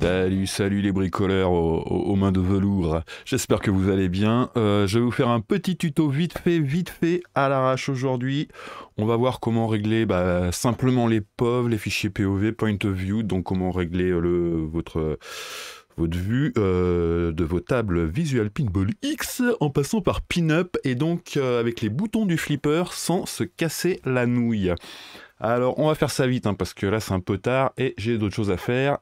Salut, salut les bricoleurs aux mains de velours. J'espère que vous allez bien. Je vais vous faire un petit tuto vite fait à l'arrache aujourd'hui. On va voir comment régler simplement les POV, les fichiers POV, Point of View, donc comment régler votre vue de vos tables Visual Pinball X en passant par Pinup et donc avec les boutons du flipper sans se casser la nouille. Alors on va faire ça vite parce que là c'est un peu tard et j'ai d'autres choses à faire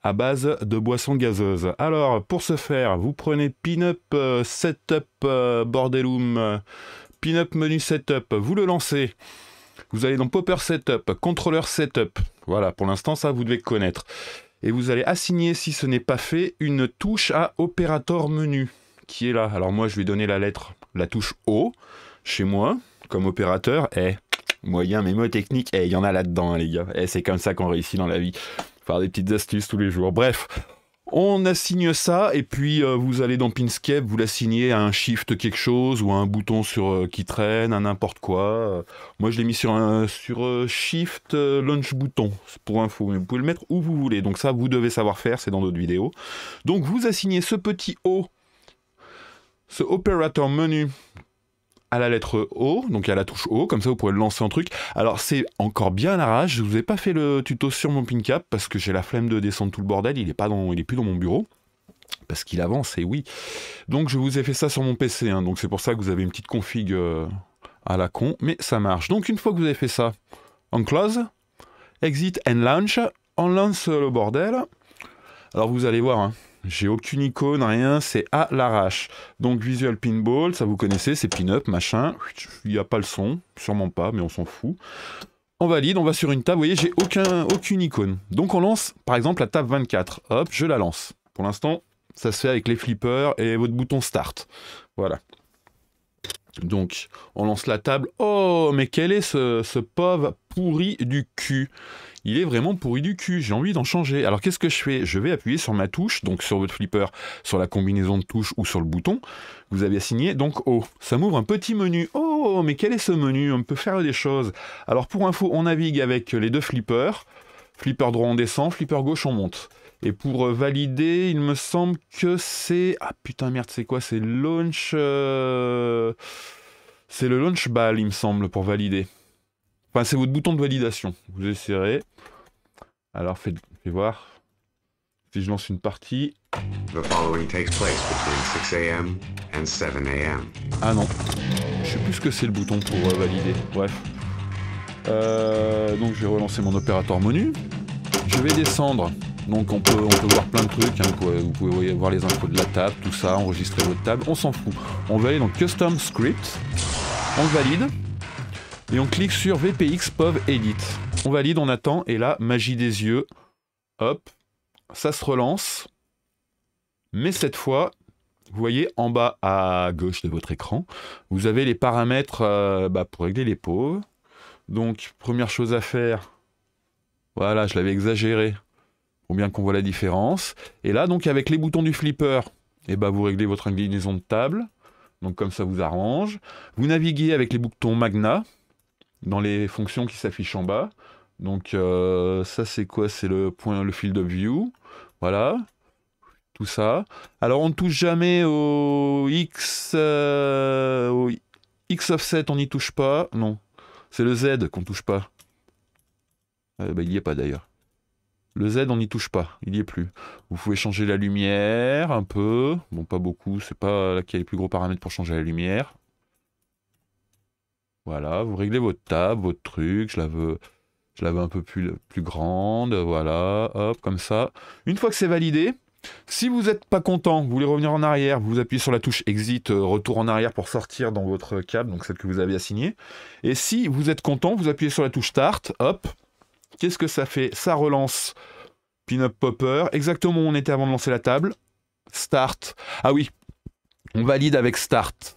à base de boissons gazeuses. Alors, pour ce faire, vous prenez Pinup Setup Bordelum, Pinup Menu Setup, vous le lancez. Vous allez dans Popper Setup, Controller Setup. Voilà, pour l'instant, ça, vous devez connaître. Et vous allez assigner, si ce n'est pas fait, une touche à Operator Menu, qui est là. Alors moi, je vais donner la touche O, chez moi, comme opérateur. Moyen mémotechnique, il y en a là-dedans, les gars. C'est comme ça qu'on réussit dans la vie. Faire des petites astuces tous les jours. Bref, on assigne ça et puis vous allez dans Pinscape, vous l'assignez à un shift quelque chose ou à un bouton qui traîne, à n'importe quoi. Moi je l'ai mis sur shift launch bouton pour info, mais vous pouvez le mettre où vous voulez. Donc ça vous devez savoir faire, c'est dans d'autres vidéos. Donc vous assignez ce petit O, ce operator menu à la lettre O, donc à la touche O, comme ça vous pourrez le lancer en truc. Alors c'est encore bien à l'arrache, je vous ai pas fait le tuto sur mon PinCap parce que j'ai la flemme de descendre tout le bordel, il est plus dans mon bureau, parce qu'il avance, et oui. Donc je vous ai fait ça sur mon PC, donc c'est pour ça que vous avez une petite config à la con, mais ça marche. Donc une fois que vous avez fait ça, on close, exit and launch, on lance le bordel. Alors vous allez voir, j'ai aucune icône, rien, c'est à l'arrache. Donc Visual Pinball, ça vous connaissez, c'est Pinup, machin. Il n'y a pas le son, sûrement pas, mais on s'en fout. On valide, on va sur une table, vous voyez, j'ai aucune icône. Donc on lance, par exemple, la table 24. Hop, je la lance. Pour l'instant, ça se fait avec les flippers et votre bouton Start. Voilà. Donc, on lance la table. Oh, mais quel est ce pauvre pourri du cul? Il est vraiment pourri du cul, j'ai envie d'en changer. Alors qu'est-ce que je fais? Je vais appuyer sur ma touche, donc sur votre flipper, sur la combinaison de touches ou sur le bouton. Vous avez assigné, donc O. Ça m'ouvre un petit menu. Oh, mais quel est ce menu? On peut faire des choses. Alors pour info, on navigue avec les deux flippers. Flipper droit on descend, flipper gauche on monte. Et pour valider, il me semble que c'est... Ah putain merde, c'est quoi? C'est launch... C'est le launch ball, il me semble, pour valider. Enfin, c'est votre bouton de validation. Vous essayerez. Alors, faites voir. Si je lance une partie... The following takes place between 6 a.m. and 7 a.m. Ah non. Je sais plus ce que c'est le bouton pour valider. Bref. Donc, je vais relancer mon opérateur menu. Je vais descendre. Donc, on peut voir plein de trucs. Vous pouvez voir les infos de la table, tout ça, enregistrer votre table. On s'en fout. On va aller dans Custom Script. On le valide. Et on clique sur VPX POV Edit. On valide, on attend, et là, magie des yeux. Hop, ça se relance. Mais cette fois, vous voyez en bas à gauche de votre écran, vous avez les paramètres pour régler les POV. Donc, première chose à faire, voilà, je l'avais exagéré, pour bien qu'on voit la différence. Et là, donc, avec les boutons du flipper, vous réglez votre inclinaison de table. Donc, comme ça vous arrange. Vous naviguez avec les boutons Magna, dans les fonctions qui s'affichent en bas. Donc ça c'est quoi? C'est le field of view. Voilà. Tout ça. Alors on ne touche jamais au X offset, on n'y touche pas. Non. C'est le Z qu'on ne touche pas. Il n'y est pas d'ailleurs. Le Z on n'y touche pas. Il n'y est plus. Vous pouvez changer la lumière un peu. Bon, pas beaucoup. C'est pas là qu'il y a les plus gros paramètres pour changer la lumière. Voilà, vous réglez votre table, votre truc, je la veux un peu plus grande, voilà, hop, comme ça. Une fois que c'est validé, si vous n'êtes pas content, vous voulez revenir en arrière, vous appuyez sur la touche Exit, retour en arrière pour sortir dans votre câble, donc celle que vous avez assignée. Et si vous êtes content, vous appuyez sur la touche Start, hop, qu'est-ce que ça fait? Ça relance Pinup Popper, exactement où on était avant de lancer la table. Start, ah oui, on valide avec Start.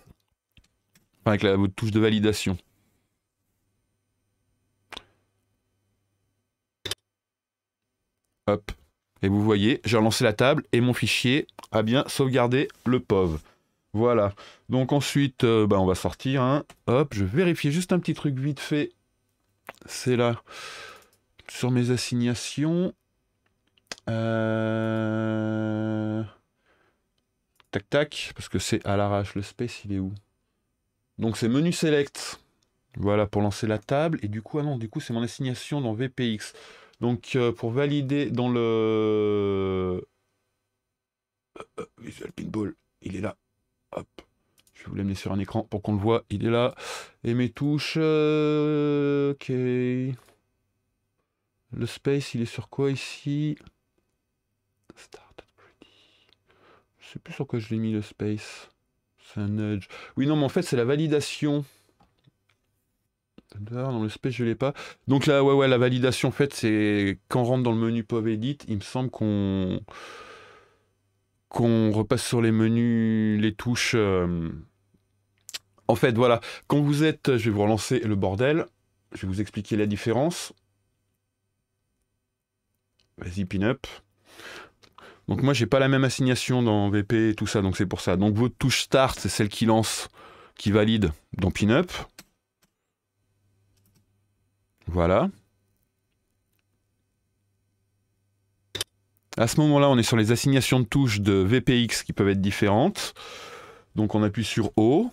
Avec votre touche de validation. Hop. Et vous voyez, j'ai relancé la table et mon fichier a bien sauvegardé le POV. Voilà. Donc ensuite, on va sortir. Hop, je vais vérifier juste un petit truc vite fait. C'est là. Sur mes assignations. tac, tac, parce que c'est à l'arrache. Le space, il est où? Donc c'est menu select. Voilà, pour lancer la table. Et du coup, ah non, du coup, c'est mon assignation dans VPX. Donc, pour valider dans le... Visual Pinball, il est là. Hop. Je vais vous l'amener sur un écran pour qu'on le voit. Il est là. Et mes touches... ok. Le space, il est sur quoi ici? Start. Je sais plus sur quoi je l'ai mis, le space. C'est un nudge. Oui, non, mais en fait, c'est la validation. Dans le space, je l'ai pas. Donc là, ouais, la validation, en fait, c'est quand on rentre dans le menu POV Edit, il me semble qu'on repasse sur les menus, les touches. En fait, voilà, quand vous êtes, je vais vous relancer le bordel, je vais vous expliquer la différence. Vas-y, pin-up. Donc moi, j'ai pas la même assignation dans VP et tout ça, donc c'est pour ça. Donc votre touche Start, c'est celle qui lance, qui valide dans pin-up. Voilà. À ce moment-là, on est sur les assignations de touches de VPX qui peuvent être différentes. Donc on appuie sur O.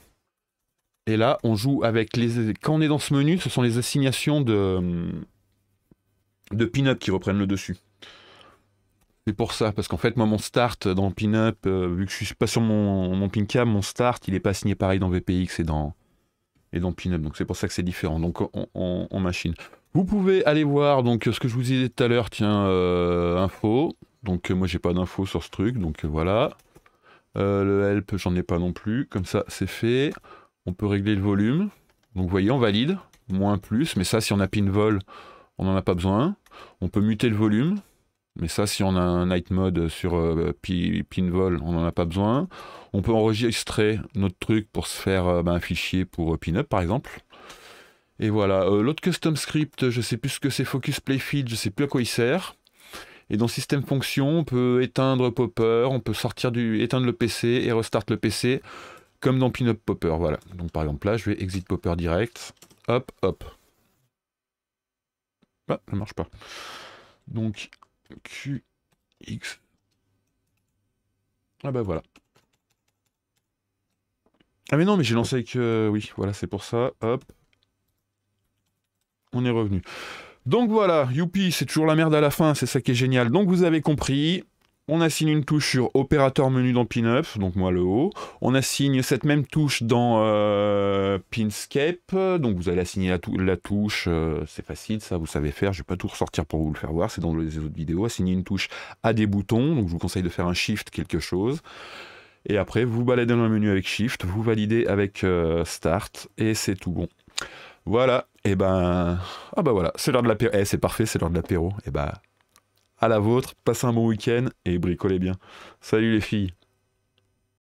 Et là, on joue avec les... Quand on est dans ce menu, ce sont les assignations de pin-up qui reprennent le dessus. C'est pour ça, parce qu'en fait, moi, mon start dans pin-up, vu que je suis pas sur mon pin-cam, mon start, il n'est pas assigné pareil dans VPX et dans pin-up. Donc c'est pour ça que c'est différent, donc en machine. Vous pouvez aller voir donc ce que je vous disais tout à l'heure, tiens, info. Donc moi, j'ai pas d'infos sur ce truc, donc voilà. Le help, j'en ai pas non plus. Comme ça, c'est fait. On peut régler le volume. Donc vous voyez, on valide. Moins, plus. Mais ça, si on a pinvol, on n'en a pas besoin. On peut muter le volume. Mais ça, si on a un night mode sur pinvol, on n'en a pas besoin. On peut enregistrer notre truc pour se faire un fichier pour pin-up, par exemple. Et voilà. L'autre custom script, je sais plus ce que c'est, focus play feed, je sais plus à quoi il sert. Et dans système fonction, on peut éteindre popper, on peut éteindre le PC et restart le PC, comme dans pin-up popper, voilà. Donc par exemple là, je vais exit popper direct, hop, hop. Ah, ça marche pas. Donc, QX. Ah bah voilà. Ah mais non, mais j'ai lancé avec... oui, voilà, c'est pour ça, hop. On est revenu. Donc voilà, youpi, c'est toujours la merde à la fin, c'est ça qui est génial. Donc vous avez compris, on assigne une touche sur opérateur menu dans Pin-Up, donc moi le haut. On assigne cette même touche dans Pinscape, donc vous allez assigner la touche, c'est facile, ça vous savez faire, je vais pas tout ressortir pour vous le faire voir, c'est dans les autres vidéos. Assigner une touche à des boutons, donc je vous conseille de faire un Shift quelque chose. Et après, vous baladez dans le menu avec Shift, vous validez avec Start, et c'est tout bon. Voilà, et ben... Ah bah voilà, c'est l'heure de l'apéro. C'est parfait, c'est l'heure de l'apéro. Et bah... à la vôtre, passez un bon week-end et bricolez bien. Salut les filles.